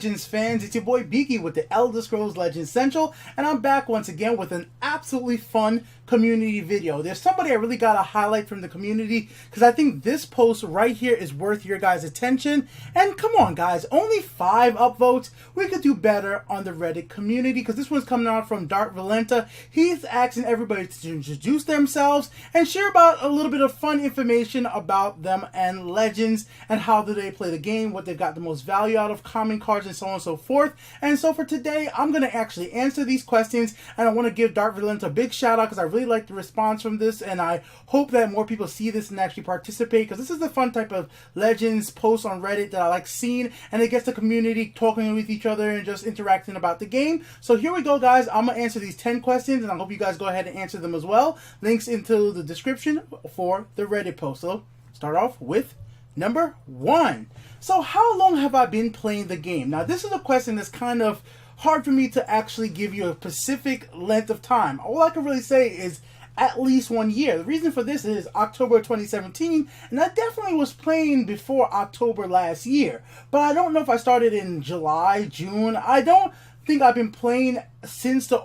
Legends fans, it's your boy Beaky with the Elder Scrolls Legends Central, and I'm back once again with an absolutely fun community video. There's somebody I really gotta highlight from the community because I think this post right here is worth your guys' attention. And come on guys, only 5 upvotes. We could do better on the Reddit community because this one's coming out from Dark Valenta. He's asking everybody to introduce themselves and share about a little bit of fun information about them and Legends and how do they play the game, what they've got the most value out of, common cards, and so on and so forth. And so for today, I'm going to actually answer these questions, and I want to give Dark Valenta a big shout out because I really like the response from this, and I hope that more people see this and actually participate because this is the fun type of Legends post on Reddit that I like seeing, and it gets the community talking with each other and just interacting about the game. So here we go guys, I'm going to answer these 10 questions and I hope you guys go ahead and answer them as well. Links into the description for the Reddit post. So start off with number 1. So how long have I been playing the game? Now this is a question that's kind of hard for me to actually give you a specific length of time. All I can really say is at least 1 year. The reason for this is October 2017, and I definitely was playing before October last year. But I don't know if I started in July, June. I don't think I've been playing since the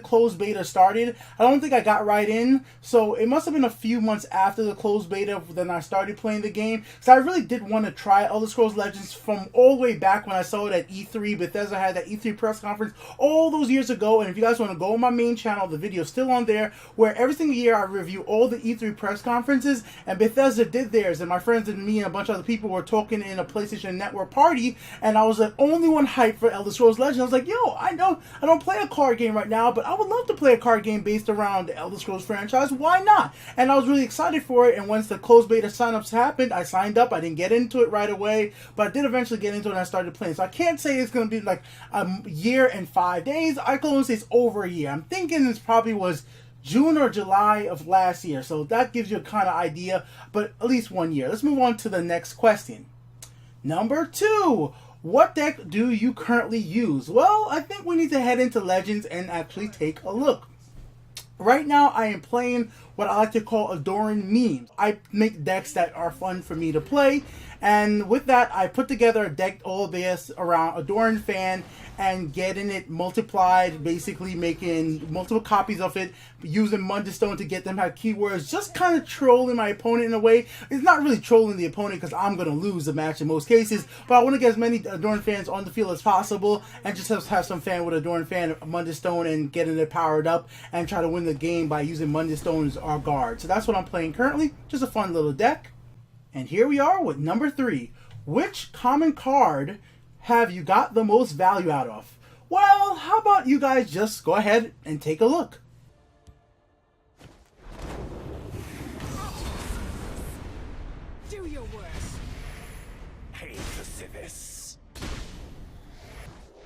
closed beta started. I don't think I got right in, so it must have been a few months after the closed beta then I started playing the game. So I really did want to try Elder Scrolls Legends from all the way back when I saw it at E3. Bethesda had that E3 press conference all those years ago, and if you guys want to go on my main channel, the video's still on there, where every single year I review all the E3 press conferences, and Bethesda did theirs, and my friends and me and a bunch of other people were talking in a PlayStation Network party, and I was the only one hyped for Elder Scrolls Legends. I was like, yo, I know I don't play a card game right now, but I would love to play a card game based around the Elder Scrolls franchise. Why not? And I was really excited for it, and once the closed beta signups happened, I signed up. I didn't get into it right away, but I did eventually get into it and I started playing. So I can't say it's going to be like a year and 5 days. I can only say it's over a year. I'm thinking this probably was June or July of last year, so that gives you a kind of idea, but at least 1 year. Let's move on to the next question. Number 2. What deck do you currently use? Well, I think we need to head into Legends and actually take a look. Right now, I am playing what I like to call adoring memes. I make decks that are fun for me to play, and with that, I put together a deck all this around Adoring Fan and getting it multiplied, basically making multiple copies of it, using Mundistone to get them have keywords, just kind of trolling my opponent in a way. It's not really trolling the opponent because I'm going to lose the match in most cases, but I want to get as many Adoring Fans on the field as possible and just have some fan with Adoring Fan, Mundistone, and getting it powered up and try to win the game by using Mundistone as our guard. So that's what I'm playing currently, just a fun little deck. And here we are with number 3. Which common card have you got the most value out of? Well, how about you guys just go ahead and take a look. Do your worst. Hate to see this.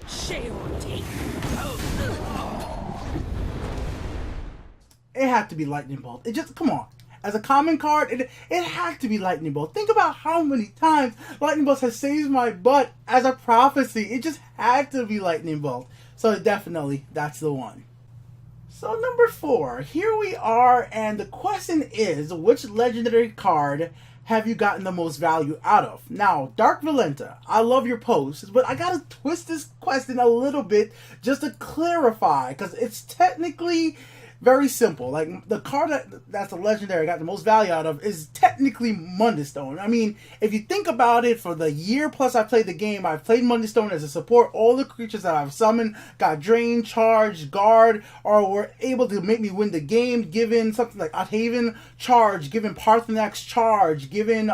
Shame on tape. It had to be Lightning Bolt. It just, come on. As a common card, it had to be Lightning Bolt. Think about how many times Lightning Bolt has saved my butt as a prophecy. It just had to be Lightning Bolt. So definitely, that's the one. So number 4, here we are, and the question is, which legendary card have you gotten the most value out of? Now, Dark Valenta, I love your posts, but I gotta twist this question a little bit just to clarify, because it's technically very simple. Like, the card that's a legendary I got the most value out of is technically Mundistone. I mean, if you think about it, for the year plus I played the game, I've played Mundistone as a support. All the creatures that I've summoned got Drain, Charge, Guard, or were able to make me win the game, given something like Outhaven Charge, given Parthenax Charge, given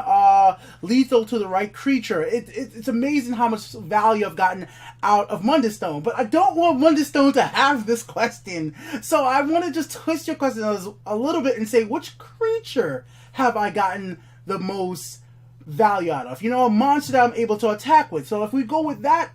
Lethal to the right creature. It's amazing how much value I've gotten out of Mundistone. But I don't want Mundistone to have this question. So I want to just twist your question a little bit and say, which creature have I gotten the most value out of? You know, a monster that I'm able to attack with. So if we go with that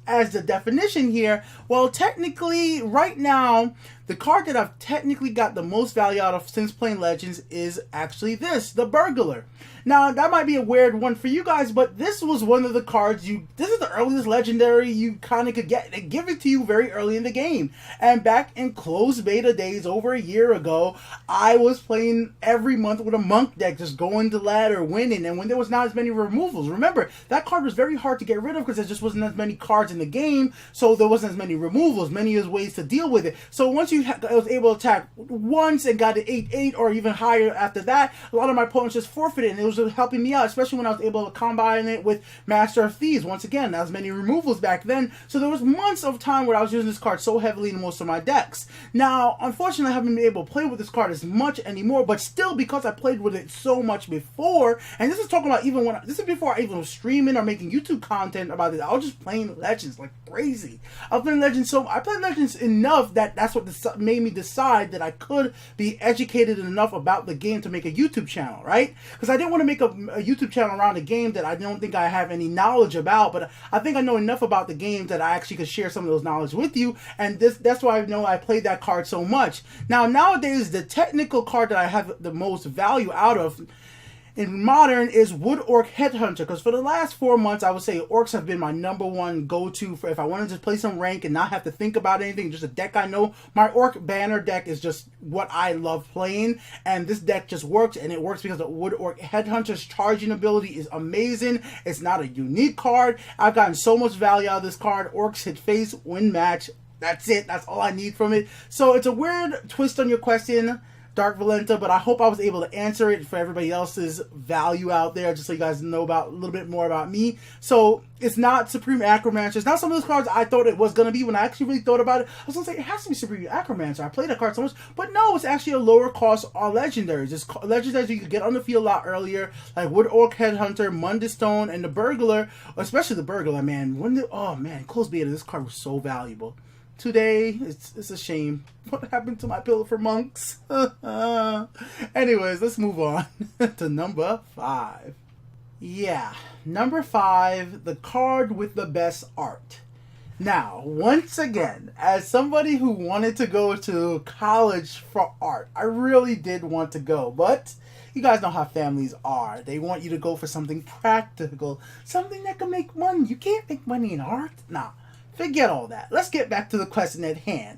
as the definition here, well, technically, right now, the card that I've technically got the most value out of since playing Legends is actually this, the Burglar. Now, that might be a weird one for you guys, but this was one of the cards this is the earliest legendary you kind of could get. They give it to you very early in the game. And back in closed beta days, over a year ago, I was playing every month with a monk deck, just going to ladder, winning, and when there was not as many removals. Remember, that card was very hard to get rid of because there just wasn't as many cards in the game, so there wasn't as many removals, many ways to deal with it. So once you was able to attack once and got an 8/8 or even higher after that, a lot of my opponents just forfeited, and it was helping me out, especially when I was able to combine it with Master of Thieves. Once again, not as many removals back then, so there was months of time where I was using this card so heavily in most of my decks. Now, unfortunately, I haven't been able to play with this card as much anymore, but still, because I played with it so much before, and this is talking about even when this is before I even was streaming or making YouTube content about it. I was just playing Legends like crazy. I was playing Legends, so I played Legends enough that's what made me decide that I could be educated enough about the game to make a YouTube channel, right? Because I didn't want to make a YouTube channel around a game that I don't think I have any knowledge about, but I think I know enough about the game that I actually could share some of those knowledge with you, and that's why I know I played that card so much. Now, nowadays, the technical card that I have the most value out of in Modern is Wood Orc Headhunter, because for the last 4 months, I would say Orcs have been my #1 go-to for if I wanted to play some rank and not have to think about anything, just a deck I know. My Orc Banner deck is just what I love playing, and this deck just works, and it works because the Wood Orc Headhunter's charging ability is amazing. It's not a unique card. I've gotten so much value out of this card. Orcs hit face, win match. That's it. That's all I need from it. So it's a weird twist on your question, Dark Valenta, but I hope I was able to answer it for everybody else's value out there, just so you guys know about a little bit more about me. So it's not Supreme Acromancer. It's not some of those cards I thought it was going to be. When I actually really thought about it, I was going to say it has to be Supreme Acromancer. I played that card so much, but no, it's actually a lower cost on legendaries. It's legendaries you could get on the field a lot earlier, like Wood Orc Headhunter, Mundus Stone, and the Burglar, especially the Burglar, man. Oh man, close beta, this card was so valuable. Today, it's a shame. What happened to my pillow for monks? Anyways, let's move on to number 5. Yeah, number 5, the card with the best art. Now, once again, as somebody who wanted to go to college for art, I really did want to go, but you guys know how families are. They want you to go for something practical, something that can make money. You can't make money in art. Nah. Forget all that. Let's get back to the question at hand.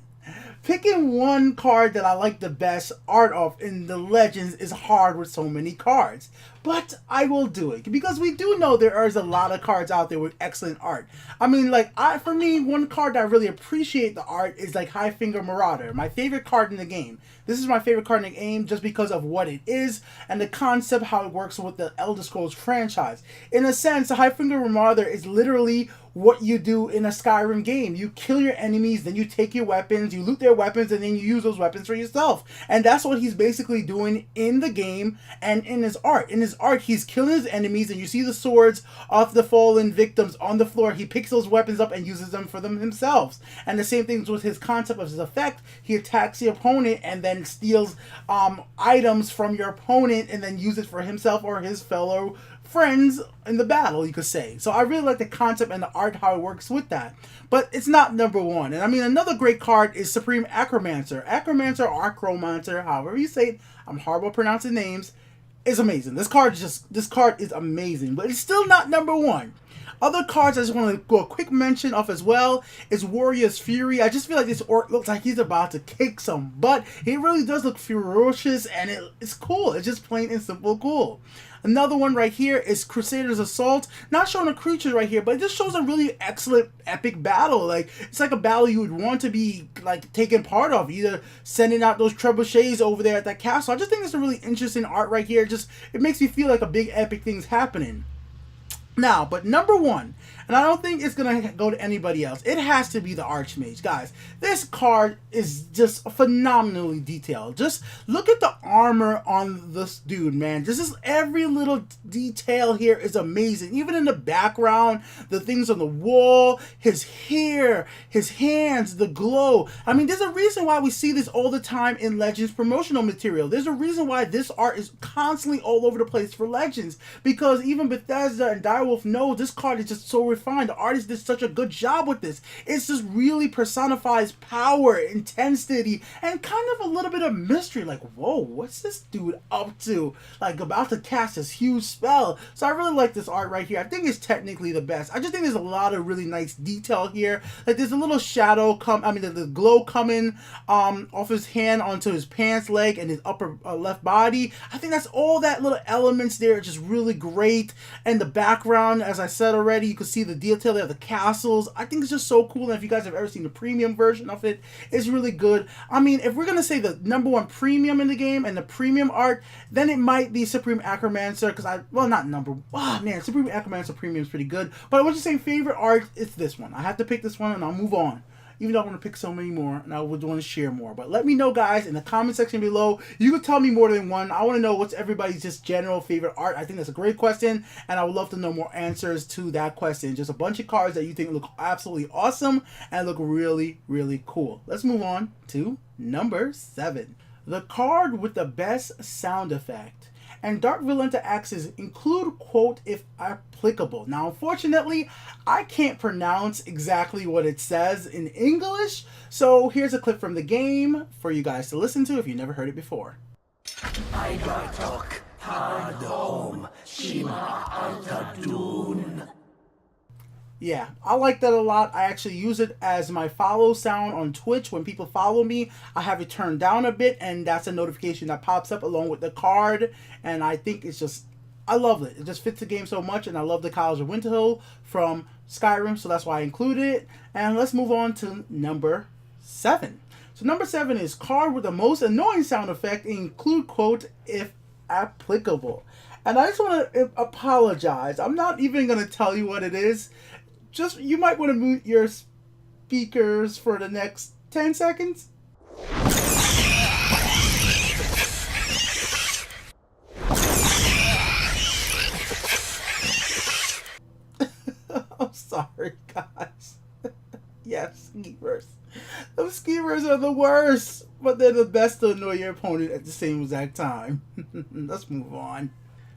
Picking one card that I like the best art of in the Legends is hard with so many cards. But I will do it, because we do know there is a lot of cards out there with excellent art. I mean, like, for me, one card that I really appreciate the art is like High Finger Marauder, my favorite card in the game. This is my favorite card in the game just because of what it is and the concept, how it works with the Elder Scrolls franchise. In a sense, the High Finger Marauder is literally what you do in a Skyrim game. You kill your enemies, then you take your weapons, you loot their weapons, and then you use those weapons for yourself. And that's what he's basically doing in the game and in his art. In his art, he's killing his enemies, and you see the swords of the fallen victims on the floor. He picks those weapons up and uses them for them himself. And the same thing with his concept of his effect. He attacks the opponent and then steals items from your opponent and then uses it for himself or his fellow friends in the battle, you could say. So I really like the concept and the art, how it works with that. But it's not number 1. And I mean, another great card is Supreme Acromancer. Acromancer or Acromancer, however you say it. I'm horrible at pronouncing names. Is amazing. This card is amazing, but it's still not number 1. Other cards I just want to go a quick mention of as well is Warrior's Fury. I just feel like this orc looks like he's about to kick some butt. He really does look ferocious, and it's cool. It's just plain and simple cool. Another one right here is Crusader's Assault. Not showing a creature right here, but it just shows a really excellent epic battle. Like, it's like a battle you would want to be like taking part of, either sending out those trebuchets over there at that castle. I just think it's a really interesting art right here. It makes me feel like a big epic thing's happening. Now, but number 1, and I don't think it's going to go to anybody else, it has to be the Archmage. Guys, this card is just phenomenally detailed. Just look at the armor on this dude, man. Just every little detail here is amazing. Even in the background, the things on the wall, his hair, his hands, the glow. I mean, there's a reason why we see this all the time in Legends promotional material. There's a reason why this art is constantly all over the place for Legends, because even Bethesda and Direwolf know this card is just so find. The artist did such a good job with this. It's just really personifies power, intensity, and kind of a little bit of mystery. Like, whoa, what's this dude up to? Like, about to cast this huge spell. So I really like this art right here. I think it's technically the best. I just think there's a lot of really nice detail here. Like, there's a little shadow the glow coming off his hand onto his pants leg and his upper left body. I think that's all that little elements there are just really great. And the background, as I said already, you can see the detail there, the castles. I think it's just so cool. And if you guys have ever seen the premium version of it, it's really good. I mean, if we're gonna say the #1 premium in the game and the premium art, then it might be Supreme Acromancer, because Supreme Acromancer premium is pretty good. But I was just saying favorite art, it's this one. I have to pick this one and I'll move on. Even though I want to pick so many more and I would want to share more. But let me know, guys, in the comment section below. You can tell me more than one. I want to know what's everybody's just general favorite art. I think that's a great question, and I would love to know more answers to that question. Just a bunch of cards that you think look absolutely awesome and look really, really cool. Let's move on to number 7. The card with the best sound effect. And Dark Violenta axes include, quote, if applicable. Now, unfortunately, I can't pronounce exactly what it says in English, so here's a clip from the game for you guys to listen to if you never heard it before. Yeah, I like that a lot. I actually use it as my follow sound on Twitch. When people follow me, I have it turned down a bit, and that's a notification that pops up along with the card. And I think it's just, I love it. It just fits the game so much, and I love the College of Winterhill from Skyrim, so that's why I included it. And let's move on to number 7. So number 7 is card with the most annoying sound effect, include, quote, if applicable. And I just want to apologize. I'm not even going to tell you what it is. Just, you might want to mute your speakers for the next 10 seconds. I'm sorry, guys. Yes, skeevers. Those skeevers are the worst, but they're the best to annoy your opponent at the same exact time. Let's move on.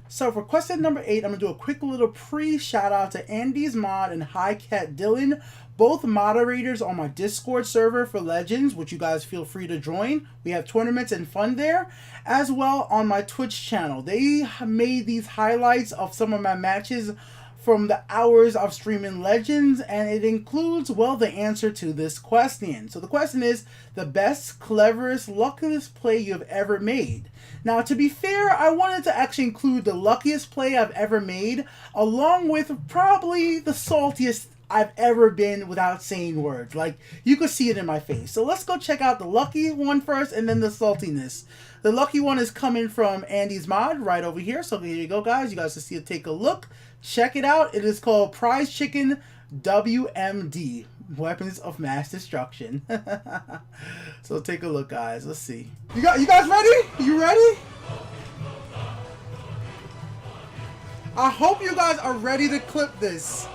So for question number 8, I'm going to do a quick little pre-shout out to Andy's Mod and Hi Cat Dylan, both moderators on my Discord server for Legends, which you guys feel free to join. We have tournaments and fun there, as well on my Twitch channel. They made these highlights of some of my matches from the hours of streaming Legends, and it includes, well, the answer to this question. So the question is, the best, cleverest, luckiest play you've ever made. Now, to be fair, I wanted to actually include the luckiest play I've ever made, along with probably the saltiest I've ever been without saying words. Like, you could see it in my face. So let's go check out the lucky one first, and then the saltiness. The lucky one is coming from Andy's Mod right over here. So here you go, guys. You guys can see it. Take a look. Check it out. It is called Prize Chicken WMD, Weapons of Mass Destruction. So take a look, guys. Let's see. You guys ready? You ready? I hope you guys are ready to clip this.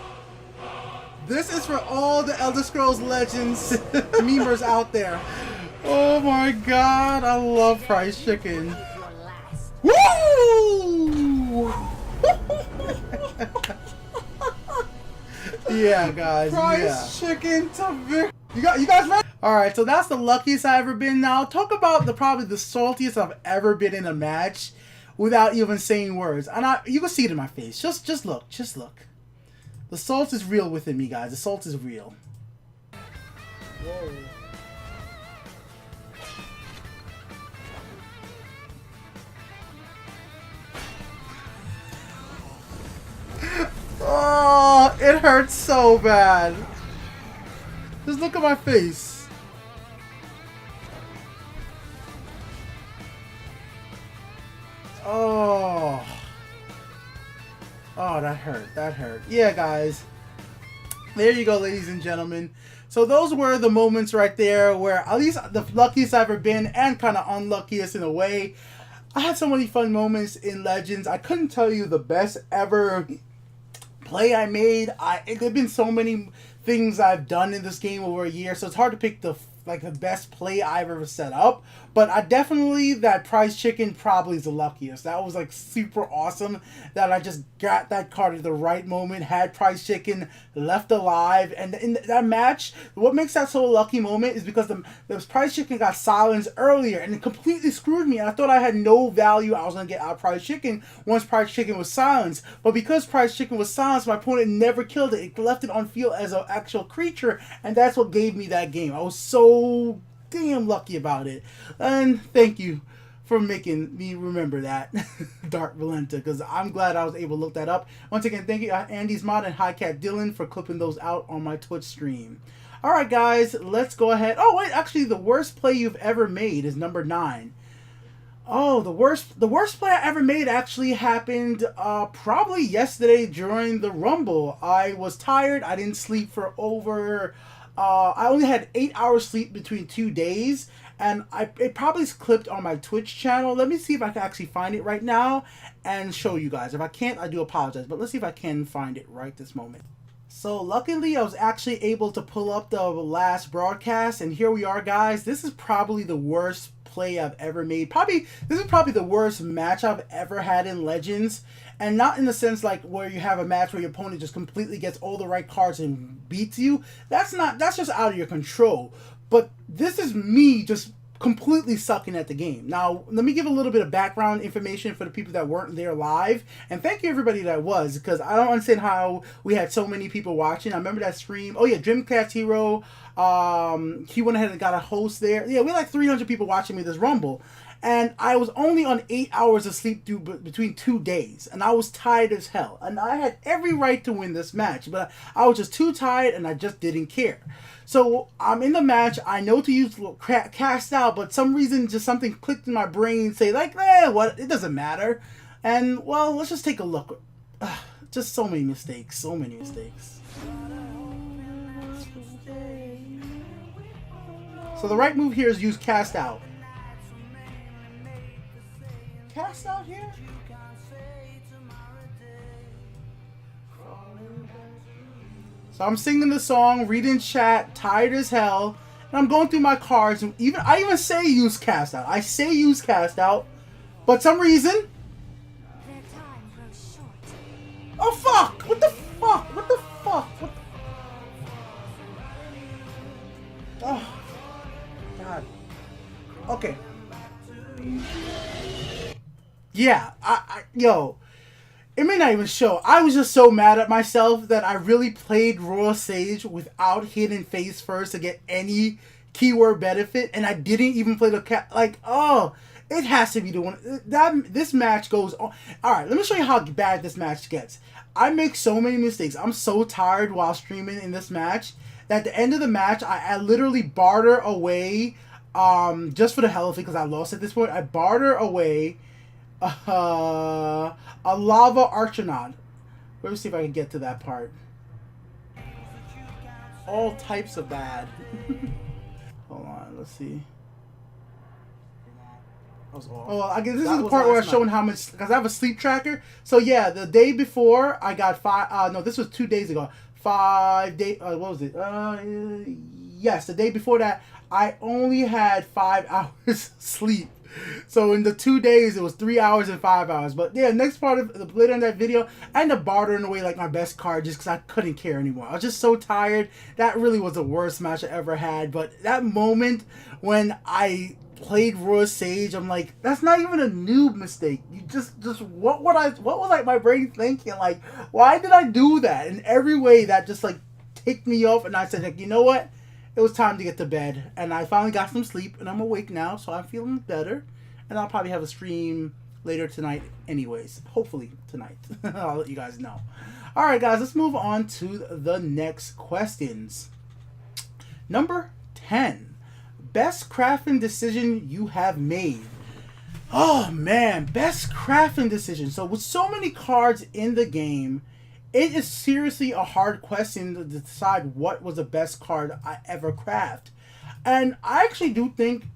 This is for all the Elder Scrolls Legends memers out there. Oh my god, I love Prize Chicken. Woo! Yeah, guys. Prize Chicken to victory. You guys ready? All right, so that's the luckiest I've ever been. Now, talk about probably the saltiest I've ever been in a match without even saying words. And you can see it in my face. Just look. The salt is real within me, guys. The salt is real. Whoa. Oh, it hurts so bad. Just look at my face. Oh. Oh, that hurt. Yeah, guys. There you go, ladies and gentlemen. So those were the moments right there where at least the luckiest I've ever been and kind of unluckiest in a way. I had so many fun moments in Legends. I couldn't tell you the best ever play I made. There've been so many things I've done in this game over a year, so it's hard to pick the like the best play I've ever set up. But I definitely, that prize chicken probably is the luckiest. That was like super awesome that I just got that card at the right moment, had prize chicken, left alive. And in that match, what makes that so a lucky moment is because the prize chicken got silenced earlier and it completely screwed me. I thought I had no value I was going to get out of prize chicken once prize chicken was silenced. But because prize chicken was silenced, my opponent never killed it. It left it on field as an actual creature, and that's what gave me that game. I was so damn lucky about it. And thank you for making me remember that, Dark Valenta, because I'm glad I was able to look that up. Once again, thank you Andy's Mod and High Cat Dylan for clipping those out on my Twitch stream. Alright guys, let's go ahead. Oh wait, actually the worst play you've ever made is number 9. Oh, the worst play I ever made actually happened probably yesterday during the Rumble. I was tired. I didn't sleep for over... I only had 8 hours sleep between 2 days, and it probably is clipped on my Twitch channel. Let me see if I can actually find it right now and show you guys. If I can't, I do apologize, but let's see if I can find it right this moment. So luckily, I was actually able to pull up the last broadcast, and here we are, guys. This is probably the worst play I've ever made. This is probably the worst match I've ever had in Legends. And not in the sense like where you have a match where your opponent just completely gets all the right cards and beats you. That's just out of your control. But this is me just completely sucking at the game. Now, let me give a little bit of background information for the people that weren't there live. And thank you everybody that was, because I don't understand how we had so many people watching. I remember that stream. Oh yeah, Dreamcast Hero. He went ahead and got a host there. Yeah, we had like 300 people watching me this Rumble. And I was only on 8 hours of sleep between 2 days. And I was tired as hell. And I had every right to win this match. But I was just too tired and I just didn't care. So I'm in the match. I know to use cast out. But some reason just something clicked in my brain. Say like, what? It doesn't matter. And well, let's just take a look. Just so many mistakes. So many mistakes. So the right move here is use cast out. Cast out here? So I'm singing the song, reading chat, tired as hell, and I'm going through my cards, and I even say use cast out. I say use cast out, but some reason. Their time grows short. Oh fuck! What the fuck? What the fuck? What the... Oh God. Okay. Yeah, yo, it may not even show. I was just so mad at myself that I really played Royal Sage without hitting face first to get any keyword benefit, and I didn't even play the cat. Like, oh, it has to be the one. This match goes on. All right, let me show you how bad this match gets. I make so many mistakes. I'm so tired while streaming in this match that at the end of the match, I literally barter away, just for the hell of it, because I lost at this point. I barter away a lava archonaught. Let me see if I can get to that part. All types of bad. Hold on, let's see. Oh, I guess this is the part where I'm showing how much, because I have a sleep tracker. So yeah, the day before I got no, this was 2 days ago. 5 days. What was it? Yes, the day before that, I only had 5 hours sleep. So in the 2 days, it was 3 hours and 5 hours. But yeah, next part of the later in that video, I ended up bartering away like my best card just because I couldn't care anymore. I was just so tired. That really was the worst match I ever had. But that moment when I played Royal Sage, I'm like, that's not even a noob mistake. You just what was like my brain thinking? Like, why did I do that? In every way, that just like ticked me off. And I said, like, you know what? It was time to get to bed, and I finally got some sleep, and I'm awake now, so I'm feeling better, and I'll probably have a stream later tonight anyways. Hopefully tonight. I'll let you guys know. Alright guys, let's move on to the next questions. Number 10. Best crafting decision you have made. Oh man, best crafting decision. So with so many cards in the game, it is seriously a hard question to decide what was the best card I ever craft. And I actually do think,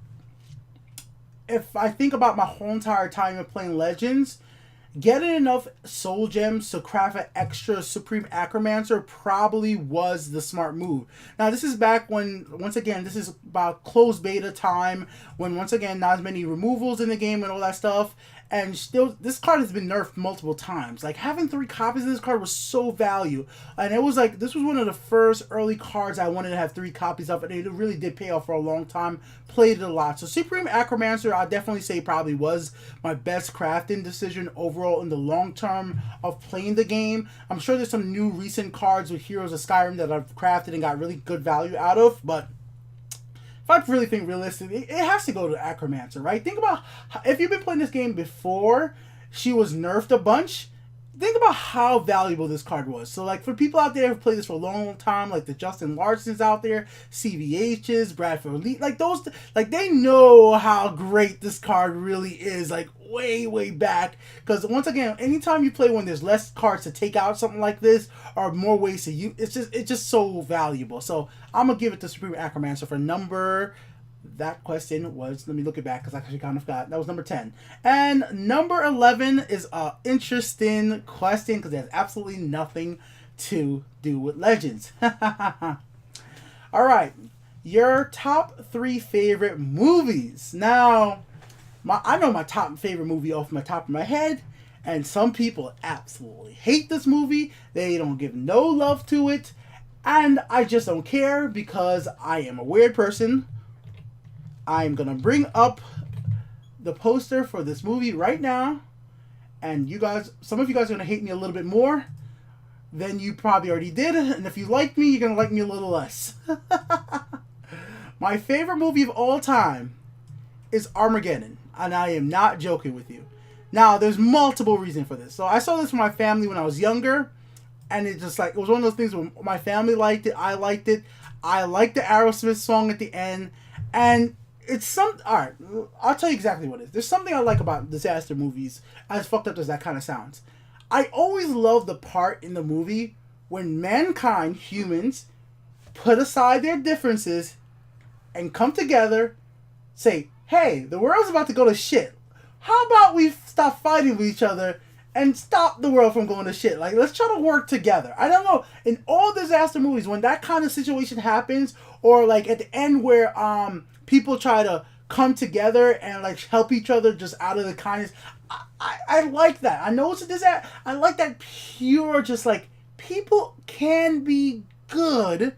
if I think about my whole entire time of playing Legends, getting enough soul gems to craft an extra Supreme Acromancer probably was the smart move. Now, this is back when, once again, this is about closed beta time, when, once again, not as many removals in the game and all that stuff. And still, this card has been nerfed multiple times. Like, having 3 copies of this card was so value. And it was like, this was one of the first early cards I wanted to have 3 copies of. And it really did pay off for a long time. Played it a lot. So, Supreme Acromancer, I'd definitely say probably was my best crafting decision overall in the long term of playing the game. I'm sure there's some new recent cards with Heroes of Skyrim that I've crafted and got really good value out of. But if I really think realistically, it has to go to Acromancer, right? Think about, if you've been playing this game before she was nerfed a bunch, think about how valuable this card was. So, like, for people out there who've played this for a long, long time, like the Justin Larsons out there, CVHs, Bradford Elite, like those, like, they know how great this card really is, like, way, way back. Because, once again, anytime you play when there's less cards to take out something like this, or more ways to use, it's just so valuable. So, I'm going to give it to Supreme Acromancer for number... That question was, let me look it back because I actually kind of forgot. That was number 10. And number 11 is an interesting question because it has absolutely nothing to do with Legends. Alright, your top 3 favorite movies. Now, I know my top favorite movie off my top of my head, and some people absolutely hate this movie. They don't give no love to it, and I just don't care because I am a weird person. I'm going to bring up the poster for this movie right now. And you guys, some of you guys are going to hate me a little bit more than you probably already did. And if you like me, you're going to like me a little less. My favorite movie of all time is Armageddon. And I am not joking with you. Now, there's multiple reasons for this. So I saw this with my family when I was younger. And it just like, it was one of those things where my family liked it. I liked it. I liked the Aerosmith song at the end. And it's some... Alright, I'll tell you exactly what it is. There's something I like about disaster movies, as fucked up as that kind of sounds. I always love the part in the movie when mankind, humans, put aside their differences and come together, say, hey, the world's about to go to shit. How about we stop fighting with each other and stop the world from going to shit? Like, let's try to work together. I don't know. In all disaster movies, when that kind of situation happens, or like at the end where people try to come together and like help each other just out of the kindness, I like that. I know it's a disaster. I like that pure, just like, people can be good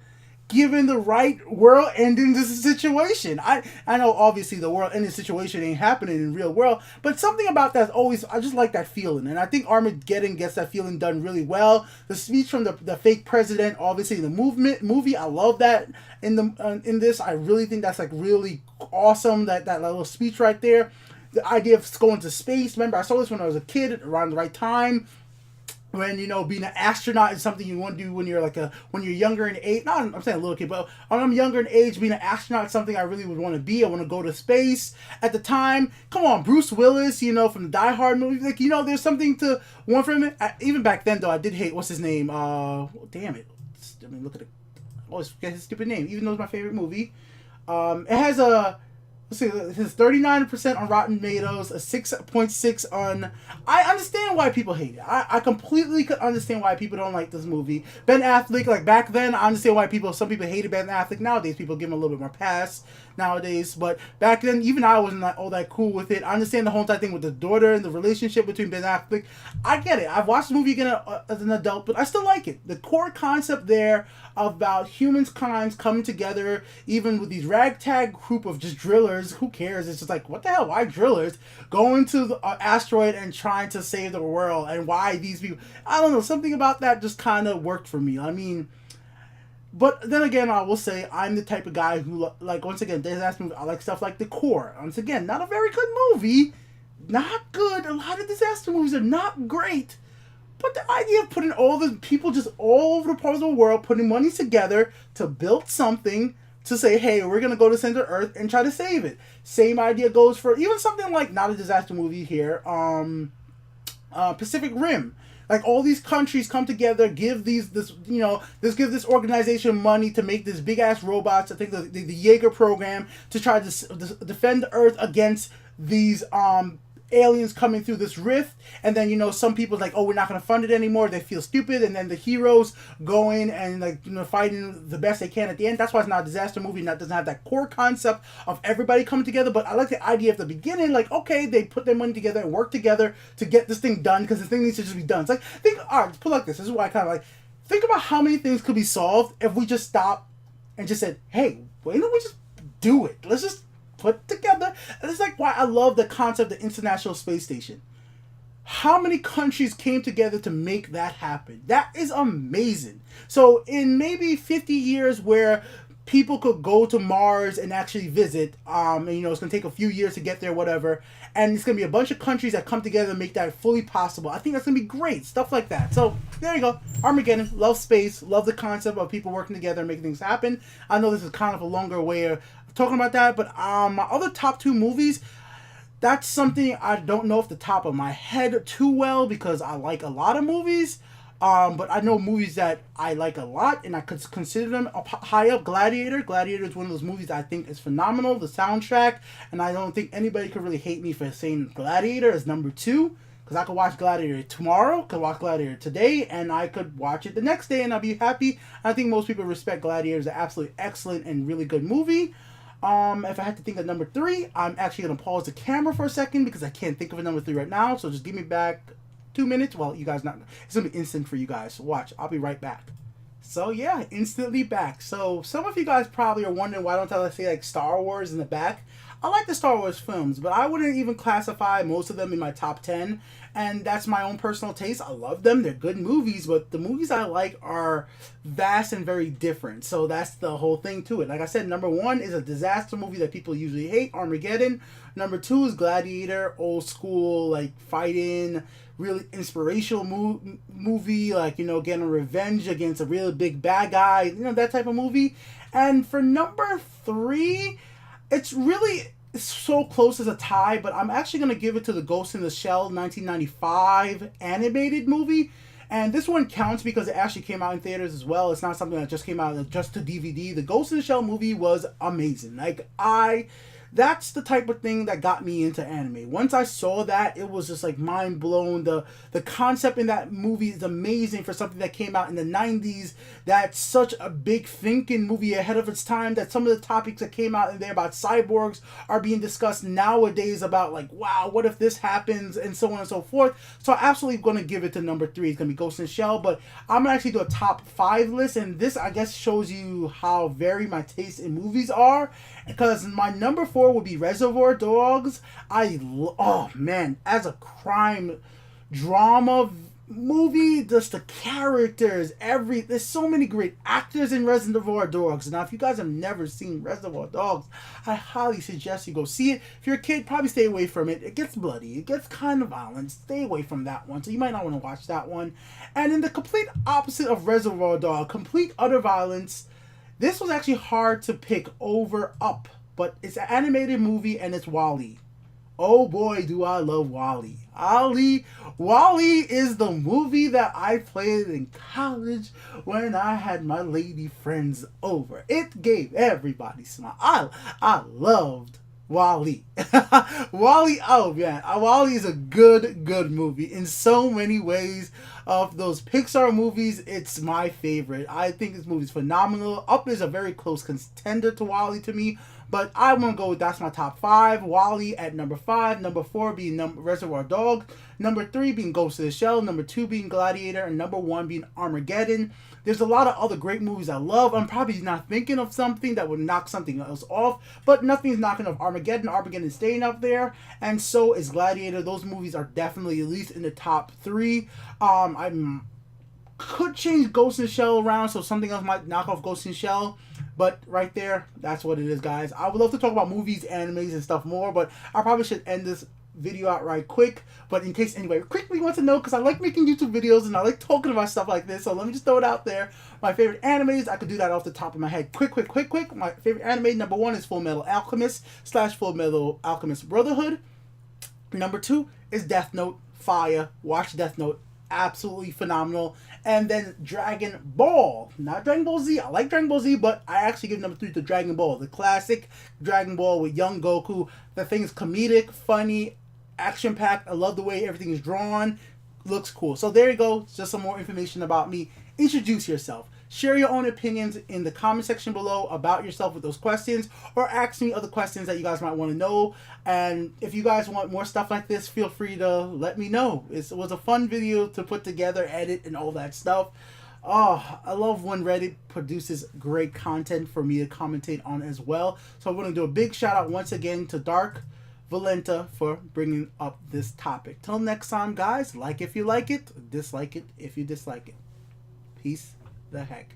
given the right world ending situation. I know obviously the world ending situation ain't happening in real world, but something about that always, I just like that feeling, and I think Armageddon gets that feeling done really well. The speech from the fake president, obviously the movie, I love that in this. I really think that's like really awesome, that little speech right there. The idea of going to space. Remember, I saw this when I was a kid around the right time. When, you know, being an astronaut is something you want to do when you're like when you're younger in age. Not, I'm saying a little kid, but when I'm younger in age, being an astronaut is something I really would want to be. I want to go to space. At the time, come on, Bruce Willis, you know, from the Die Hard movie, like, you know, there's something to want from it. Even back then, though, I did hate, what's his name? Damn it. I mean, look at it. I always forget his stupid name, even though it's my favorite movie. It has a... Let's see, it has 39% on Rotten Tomatoes, a 6.6 on... I understand why people hate it. I completely could understand why people don't like this movie. Ben Affleck, like back then, I understand why some people hated Ben Affleck. Nowadays, people give him a little bit more pass nowadays. But back then, even I wasn't all that cool with it. I understand the whole entire thing with the daughter and the relationship between Ben Affleck. I get it. I've watched the movie again as an adult, but I still like it. The core concept there about humankind coming together, even with these ragtag group of just drillers. Who cares? It's just like, what the hell? Why drillers going to the asteroid and trying to save the world? And why these people? I don't know. Something about that just kind of worked for me. I mean, but then again, I will say I'm the type of guy who, like, once again, disaster movie, I like stuff like The Core. Once again, not a very good movie. Not good. A lot of disaster movies are not great. But the idea of putting all the people just all over the parts of the world, putting money together to build something, to say, hey, we're going to go to center Earth and try to save it. Same idea goes for even something like, not a disaster movie here, Pacific Rim. Like, all these countries come together, give this organization money to make this big-ass robots. I think the Jaeger program, to try to defend the Earth against these aliens coming through this rift, and then, you know, some people like, oh, we're not going to fund it anymore. They feel stupid, and then the heroes go in and, like, you know, fighting the best they can at the end. That's why it's not a disaster movie. That doesn't have that core concept of everybody coming together. But I like the idea at the beginning, like, okay, they put their money together and work together to get this thing done, because the thing needs to just be done. It's like, think, all right, put it like this. This is why I kind of like, think about how many things could be solved if we just stopped and just said, hey, why don't we just do it? Let's just put together. And it's like why I love the concept of the International Space Station. How many countries came together to make that happen? That is amazing. So in maybe 50 years where people could go to Mars and actually visit, and, you know, it's going to take a few years to get there, whatever, and it's going to be a bunch of countries that come together and make that fully possible. I think that's going to be great. Stuff like that. So there you go. Armageddon. Love space. Love the concept of people working together and making things happen. I know this is kind of a longer way of talking about that, but my other top 2 movies, that's something I don't know off the top of my head too well, because I like a lot of movies, but I know movies that I like a lot and I could consider them high up. Gladiator is one of those movies that I think is phenomenal, the soundtrack, and I don't think anybody could really hate me for saying Gladiator is number 2, because I could watch Gladiator tomorrow, could watch Gladiator today, and I could watch it the next day and I'll be happy. I think most people respect Gladiator as an absolutely excellent and really good movie. If I had to think of number 3, I'm actually going to pause the camera for a second because I can't think of a number 3 right now. So just give me back 2 minutes. Well, you guys not, it's going to be instant for you guys. So watch, I'll be right back. So yeah, instantly back. So some of you guys probably are wondering why don't I say like Star Wars in the back. I like the Star Wars films, but I wouldn't even classify most of them in my top 10. And that's my own personal taste. I love them. They're good movies, but the movies I like are vast and very different. So that's the whole thing to it. Like I said, number 1 is a disaster movie that people usually hate, Armageddon. Number 2 is Gladiator, old school, like fighting, really inspirational movie, like, you know, getting revenge against a really big bad guy, you know, that type of movie. And for number 3, it's really so close as a tie, but I'm actually going to give it to the Ghost in the Shell 1995 animated movie. And this one counts because it actually came out in theaters as well. It's not something that just came out just to DVD. The Ghost in the Shell movie was amazing. Like, that's the type of thing that got me into anime. Once I saw that, it was just like mind blown. The concept in that movie is amazing for something that came out in the 90s. That's such a big thinking movie ahead of its time, that some of the topics that came out in there about cyborgs are being discussed nowadays about like, wow, what if this happens, and so on and so forth. So I'm absolutely going to give it to number 3. It's going to be Ghost in the Shell, but I'm going to actually do a top 5 list, and this, I guess, shows you how varied my taste in movies are, because my number 4 would be Reservoir Dogs. Oh man, as a crime drama movie, just the characters, there's so many great actors in Reservoir Dogs. Now, if you guys have never seen Reservoir Dogs, I highly suggest you go see it. If you're a kid, probably stay away from it. It gets bloody, it gets kind of violent. Stay away from that one. So you might not want to watch that one. And in the complete opposite of Reservoir Dogs, complete utter violence, this was actually hard to pick over Up, but it's an animated movie and it's WALL-E. Oh boy, do I love WALL-E. WALL-E is the movie that I played in college when I had my lady friends over. It gave everybody a smile. I loved WALL-E. WALL-E, oh man, WALL-E is a good movie in so many ways. Of those Pixar movies, it's my favorite. I think this movie is phenomenal. Up is a very close contender to WALL-E to me, but I'm gonna go with that's my top 5. WALL-E at number 5, number 4 being Reservoir Dogs, number 3 being Ghost in the Shell, number 2 being Gladiator, and number 1 being Armageddon. There's a lot of other great movies I love. I'm probably not thinking of something that would knock something else off, but nothing's knocking off Armageddon. Armageddon is staying up there, and so is Gladiator. Those movies are definitely at least in the top 3. I could change Ghost in the Shell around, so something else might knock off Ghost in the Shell. But right there, that's what it is, guys. I would love to talk about movies, animes, and stuff more, but I probably should end this video out right quick. But in case anybody quickly wants to know, because I like making YouTube videos and I like talking about stuff like this, so let me just throw it out there. My favorite animes, I could do that off the top of my head. Quick. My favorite anime, number 1 is Full Metal Alchemist / Full Metal Alchemist Brotherhood. Number 2 is Death Note. Fire. Watch Death Note. Absolutely phenomenal. And then Dragon Ball. Not Dragon Ball Z. I like Dragon Ball Z, but I actually give number 3 to Dragon Ball. The classic Dragon Ball with young Goku. The thing is comedic, funny, action-packed. I love the way everything is drawn. Looks cool. So there you go. It's just some more information about me. Introduce yourself. Share your own opinions in the comment section below about yourself with those questions, or ask me other questions that you guys might want to know. And if you guys want more stuff like this, feel free to let me know. It was a fun video to put together, edit, and all that stuff. Oh, I love when Reddit produces great content for me to commentate on as well. So I want to do a big shout out once again to Dark Valenta for bringing up this topic. Till next time, guys, like if you like it, dislike it if you dislike it. Peace the heck.